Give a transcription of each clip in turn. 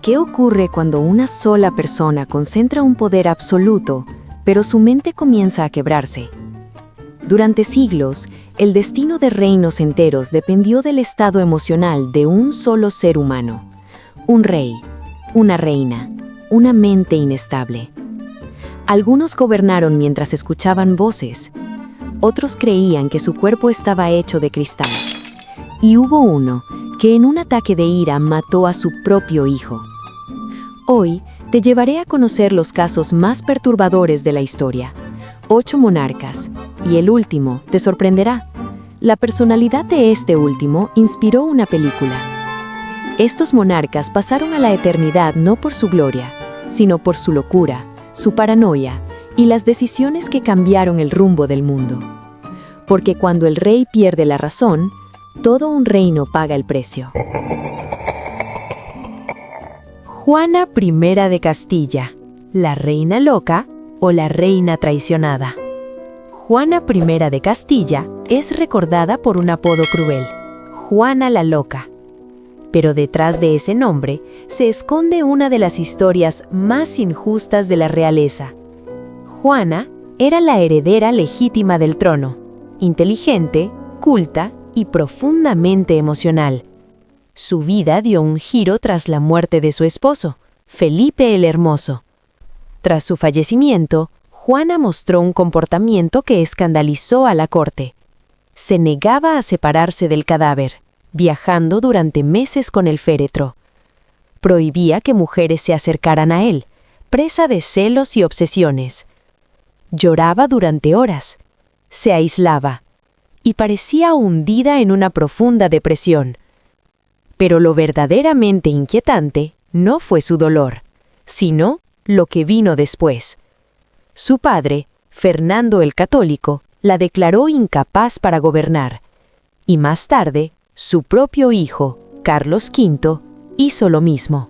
¿Qué ocurre cuando una sola persona concentra un poder absoluto, pero su mente comienza a quebrarse? Durante siglos, el destino de reinos enteros dependió del estado emocional de un solo ser humano. Un rey, una reina, una mente inestable. Algunos gobernaron mientras escuchaban voces. Otros creían que su cuerpo estaba hecho de cristal. Y hubo uno que en un ataque de ira mató a su propio hijo. Hoy te llevaré a conocer los casos más perturbadores de la historia. 8 monarcas, y el último te sorprenderá. La personalidad de este último inspiró una película. Estos monarcas pasaron a la eternidad no por su gloria, sino por su locura, su paranoia y las decisiones que cambiaron el rumbo del mundo. Porque cuando el rey pierde la razón, todo un reino paga el precio. Juana I de Castilla, ¿la reina loca o la reina traicionada? Juana I de Castilla es recordada por un apodo cruel, Juana la Loca. Pero detrás de ese nombre se esconde una de las historias más injustas de la realeza. Juana era la heredera legítima del trono, inteligente, culta y profundamente emocional. Su vida dio un giro tras la muerte de su esposo, Felipe el Hermoso. Tras su fallecimiento, Juana mostró un comportamiento que escandalizó a la corte. Se negaba a separarse del cadáver, viajando durante meses con el féretro. Prohibía que mujeres se acercaran a él, presa de celos y obsesiones. Lloraba durante horas, se aislaba y parecía hundida en una profunda depresión. Pero lo verdaderamente inquietante no fue su dolor, sino lo que vino después. Su padre, Fernando el Católico, la declaró incapaz para gobernar, y más tarde, su propio hijo, Carlos V, hizo lo mismo.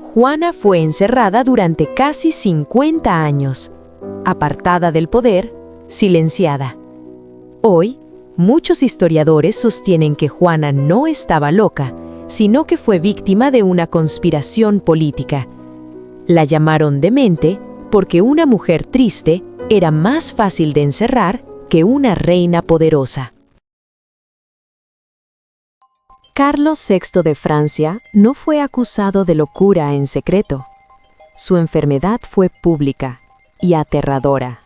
Juana fue encerrada durante casi 50 años, apartada del poder, silenciada. Hoy, muchos historiadores sostienen que Juana no estaba loca, sino que fue víctima de una conspiración política. La llamaron demente porque una mujer triste era más fácil de encerrar que una reina poderosa. Carlos VI de Francia no fue acusado de locura en secreto. Su enfermedad fue pública y aterradora.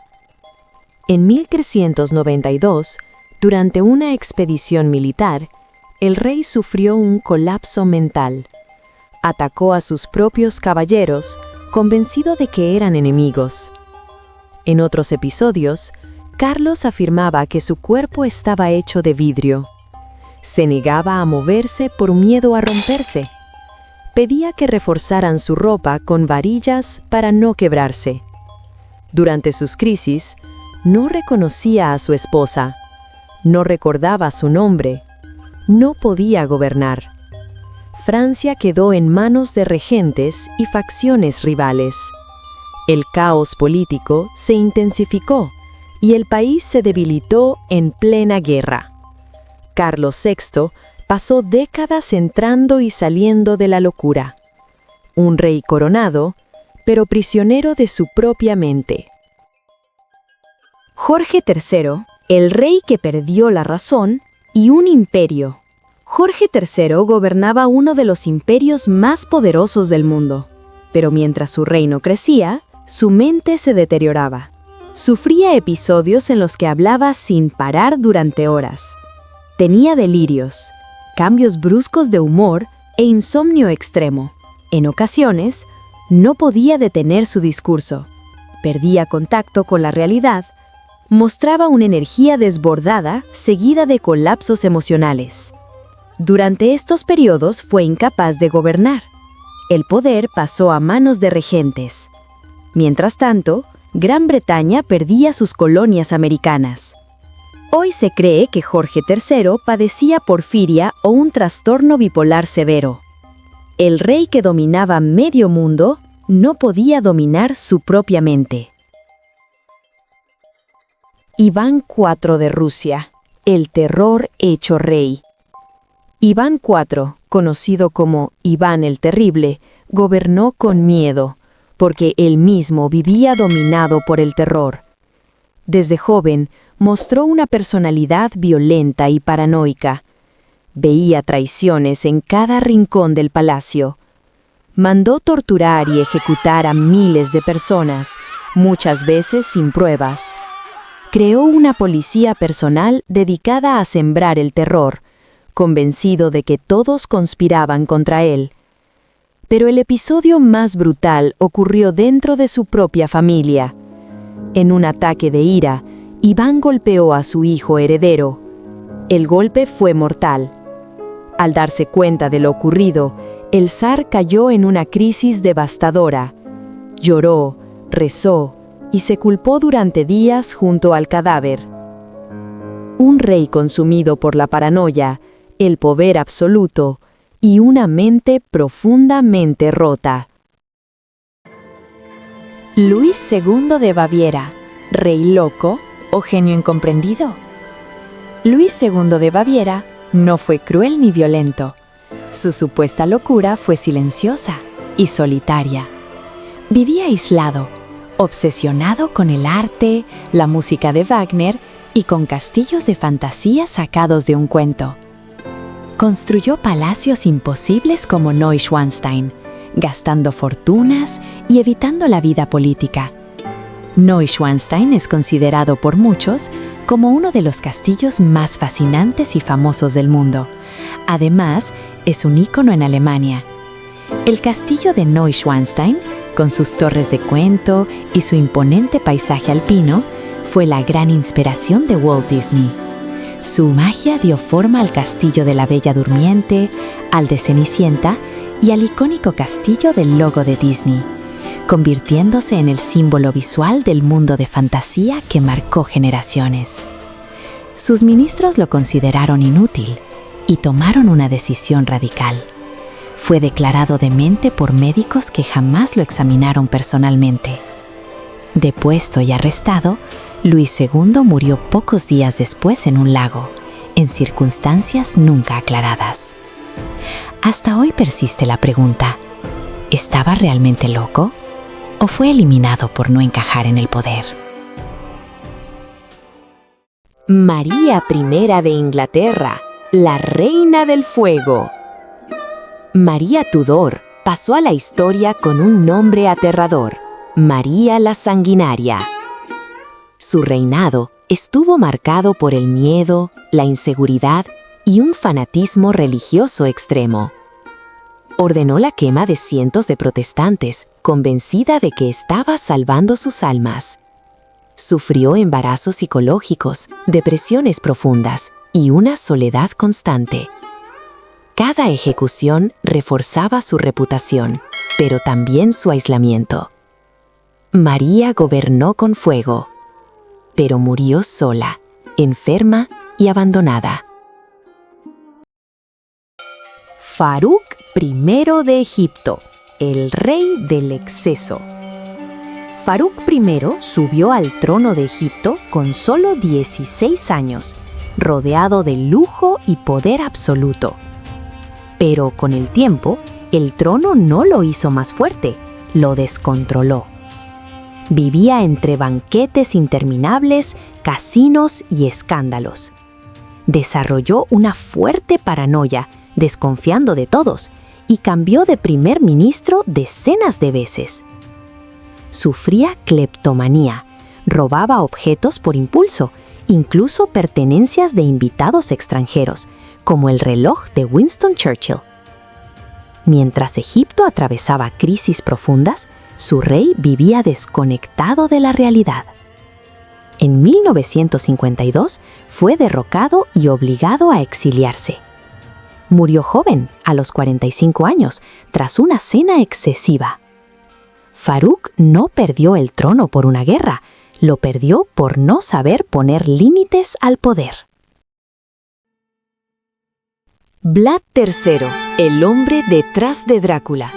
En 1392, durante una expedición militar, el rey sufrió un colapso mental. Atacó a sus propios caballeros, convencido de que eran enemigos. En otros episodios, Carlos afirmaba que su cuerpo estaba hecho de vidrio. Se negaba a moverse por miedo a romperse. Pedía que reforzaran su ropa con varillas para no quebrarse. Durante sus crisis, no reconocía a su esposa, no recordaba su nombre, no podía gobernar. Francia quedó en manos de regentes y facciones rivales. El caos político se intensificó y el país se debilitó en plena guerra. Carlos VI pasó décadas entrando y saliendo de la locura. Un rey coronado, pero prisionero de su propia mente. Jorge III, el rey que perdió la razón, y un imperio. Jorge III gobernaba uno de los imperios más poderosos del mundo, pero mientras su reino crecía, su mente se deterioraba. Sufría episodios en los que hablaba sin parar durante horas. Tenía delirios, cambios bruscos de humor e insomnio extremo. En ocasiones, no podía detener su discurso. Perdía contacto con la realidad. Mostraba una energía desbordada seguida de colapsos emocionales. Durante estos periodos fue incapaz de gobernar. El poder pasó a manos de regentes. Mientras tanto, Gran Bretaña perdía sus colonias americanas. Hoy se cree que Jorge III padecía porfiria o un trastorno bipolar severo. El rey que dominaba medio mundo no podía dominar su propia mente. Iván IV de Rusia, el terror hecho rey. Iván IV, conocido como Iván el Terrible, gobernó con miedo, porque él mismo vivía dominado por el terror. Desde joven, mostró una personalidad violenta y paranoica. Veía traiciones en cada rincón del palacio. Mandó torturar y ejecutar a miles de personas, muchas veces sin pruebas. Creó una policía personal dedicada a sembrar el terror, convencido de que todos conspiraban contra él. Pero el episodio más brutal ocurrió dentro de su propia familia. En un ataque de ira, Iván golpeó a su hijo heredero. El golpe fue mortal. Al darse cuenta de lo ocurrido, el zar cayó en una crisis devastadora. Lloró, rezó y se culpó durante días junto al cadáver. Un rey consumido por la paranoia, el poder absoluto y una mente profundamente rota. Luis II de Baviera, rey loco o genio incomprendido. Luis II de Baviera no fue cruel ni violento. Su supuesta locura fue silenciosa y solitaria. Vivía aislado, obsesionado con el arte, la música de Wagner y con castillos de fantasía sacados de un cuento. Construyó palacios imposibles como Neuschwanstein, gastando fortunas y evitando la vida política. Neuschwanstein es considerado por muchos como uno de los castillos más fascinantes y famosos del mundo. Además, es un ícono en Alemania. El castillo de Neuschwanstein, con sus torres de cuento y su imponente paisaje alpino, fue la gran inspiración de Walt Disney. Su magia dio forma al castillo de la Bella Durmiente, al de Cenicienta y al icónico castillo del logo de Disney, convirtiéndose en el símbolo visual del mundo de fantasía que marcó generaciones. Sus ministros lo consideraron inútil y tomaron una decisión radical. Fue declarado demente por médicos que jamás lo examinaron personalmente. Depuesto y arrestado, Luis II murió pocos días después en un lago, en circunstancias nunca aclaradas. Hasta hoy persiste la pregunta: ¿estaba realmente loco o fue eliminado por no encajar en el poder? María I de Inglaterra, la reina del fuego. María Tudor pasó a la historia con un nombre aterrador: María la Sanguinaria. Su reinado estuvo marcado por el miedo, la inseguridad y un fanatismo religioso extremo. Ordenó la quema de cientos de protestantes, convencida de que estaba salvando sus almas. Sufrió embarazos psicológicos, depresiones profundas y una soledad constante. Cada ejecución reforzaba su reputación, pero también su aislamiento. María gobernó con fuego, pero murió sola, enferma y abandonada. Faruq I de Egipto, el rey del exceso. Faruq I subió al trono de Egipto con solo 16 años, rodeado de lujo y poder absoluto. Pero con el tiempo, el trono no lo hizo más fuerte, lo descontroló. Vivía entre banquetes interminables, casinos y escándalos. Desarrolló una fuerte paranoia, desconfiando de todos, y cambió de primer ministro decenas de veces. Sufría cleptomanía, robaba objetos por impulso, incluso pertenencias de invitados extranjeros, como el reloj de Winston Churchill. Mientras Egipto atravesaba crisis profundas, su rey vivía desconectado de la realidad. En 1952 fue derrocado y obligado a exiliarse. Murió joven, a los 45 años, tras una cena excesiva. Faruq no perdió el trono por una guerra, lo perdió por no saber poner límites al poder. Vlad III, el hombre detrás de Drácula.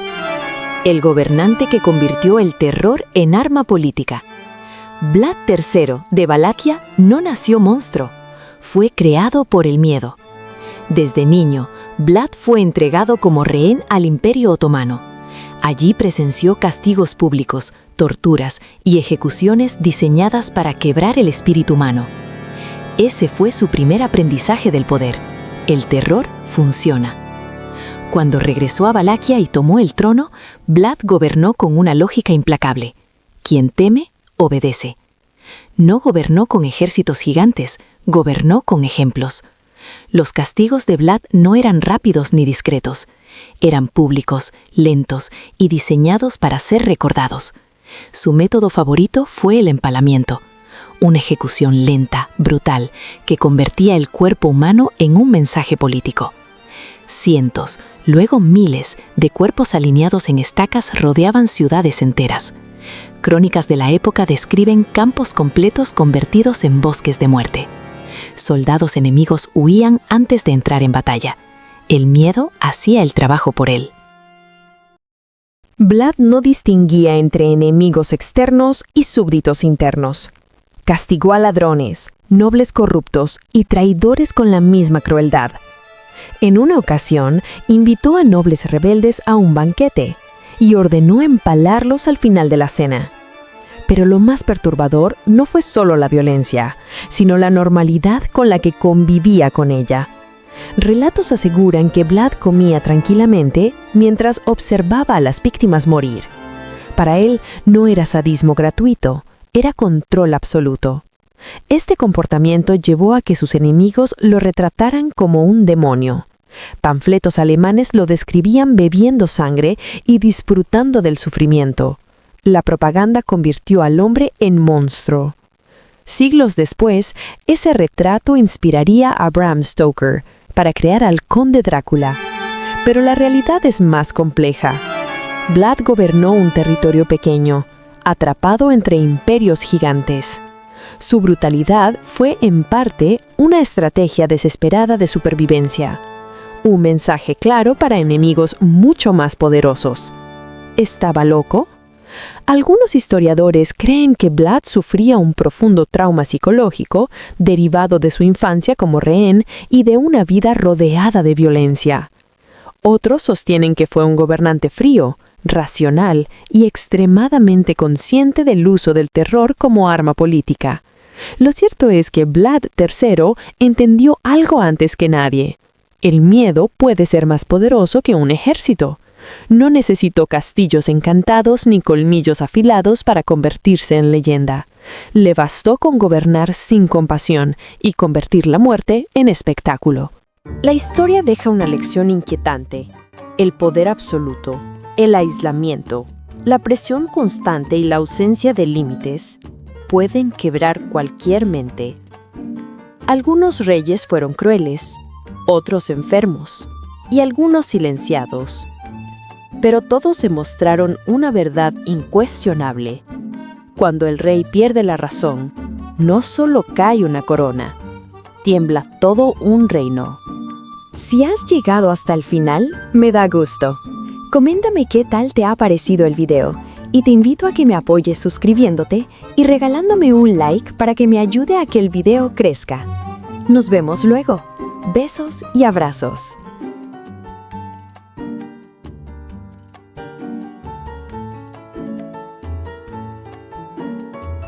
El gobernante que convirtió el terror en arma política. Vlad III de Valaquia no nació monstruo, fue creado por el miedo. Desde niño, Vlad fue entregado como rehén al Imperio Otomano. Allí presenció castigos públicos, torturas y ejecuciones diseñadas para quebrar el espíritu humano. Ese fue su primer aprendizaje del poder. El terror funciona. Cuando regresó a Valaquia y tomó el trono, Vlad gobernó con una lógica implacable. Quien teme, obedece. No gobernó con ejércitos gigantes, gobernó con ejemplos. Los castigos de Vlad no eran rápidos ni discretos. Eran públicos, lentos y diseñados para ser recordados. Su método favorito fue el empalamiento. Una ejecución lenta, brutal, que convertía el cuerpo humano en un mensaje político. Cientos, luego miles, de cuerpos alineados en estacas rodeaban ciudades enteras. Crónicas de la época describen campos completos convertidos en bosques de muerte. Soldados enemigos huían antes de entrar en batalla. El miedo hacía el trabajo por él. Vlad no distinguía entre enemigos externos y súbditos internos. Castigó a ladrones, nobles corruptos y traidores con la misma crueldad. En una ocasión, invitó a nobles rebeldes a un banquete y ordenó empalarlos al final de la cena. Pero lo más perturbador no fue solo la violencia, sino la normalidad con la que convivía con ella. Relatos aseguran que Vlad comía tranquilamente mientras observaba a las víctimas morir. Para él no era sadismo gratuito, era control absoluto. Este comportamiento llevó a que sus enemigos lo retrataran como un demonio. Panfletos alemanes lo describían bebiendo sangre y disfrutando del sufrimiento. La propaganda convirtió al hombre en monstruo. Siglos después, ese retrato inspiraría a Bram Stoker para crear al Conde Drácula. Pero la realidad es más compleja. Vlad gobernó un territorio pequeño, atrapado entre imperios gigantes. Su brutalidad fue, en parte, una estrategia desesperada de supervivencia. Un mensaje claro para enemigos mucho más poderosos. ¿Estaba loco? Algunos historiadores creen que Vlad sufría un profundo trauma psicológico derivado de su infancia como rehén y de una vida rodeada de violencia. Otros sostienen que fue un gobernante frío, racional y extremadamente consciente del uso del terror como arma política. Lo cierto es que Vlad III entendió algo antes que nadie. El miedo puede ser más poderoso que un ejército. No necesitó castillos encantados ni colmillos afilados para convertirse en leyenda. Le bastó con gobernar sin compasión y convertir la muerte en espectáculo. La historia deja una lección inquietante. El poder absoluto, el aislamiento, la presión constante y la ausencia de límites pueden quebrar cualquier mente. Algunos reyes fueron crueles, otros enfermos y algunos silenciados. Pero todos se mostraron una verdad incuestionable. Cuando el rey pierde la razón, no solo cae una corona, tiembla todo un reino. Si has llegado hasta el final, me da gusto. Coméntame qué tal te ha parecido el video y te invito a que me apoyes suscribiéndote y regalándome un like para que me ayude a que el video crezca. Nos vemos luego. Besos y abrazos.